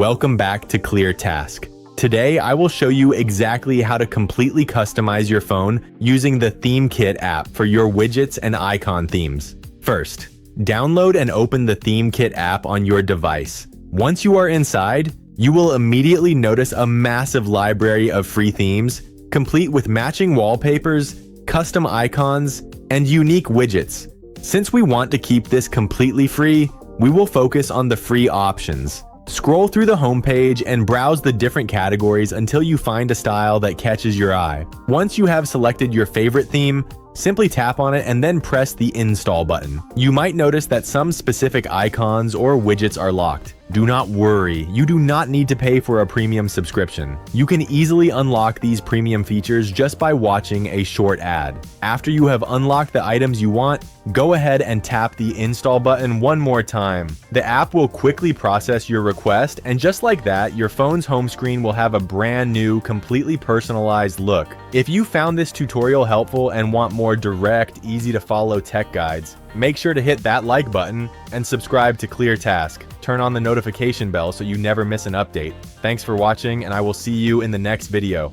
Welcome back to ClearTask. Today, I will show you exactly how to completely customize your phone using the Theme Kit app for your widgets and icon themes. First, download and open the Theme Kit app on your device. Once you are inside, you will immediately notice a massive library of free themes, complete with matching wallpapers, custom icons, and unique widgets. Since we want to keep this completely free, we will focus on the free options. Scroll through the homepage and browse the different categories until you find a style that catches your eye. Once you have selected your favorite theme, simply tap on it and then press the install button. You might notice that some specific icons or widgets are locked. Do not worry, you do not need to pay for a premium subscription. You can easily unlock these premium features just by watching a short ad. After you have unlocked the items you want, go ahead and tap the install button one more time. The app will quickly process your request, and just like that, your phone's home screen will have a brand new, completely personalized look. If you found this tutorial helpful and want more direct, easy to follow tech guides, make sure to hit that like button and subscribe to ClearTask. Turn on the notification bell so you never miss an update. Thanks for watching, and I will see you in the next video.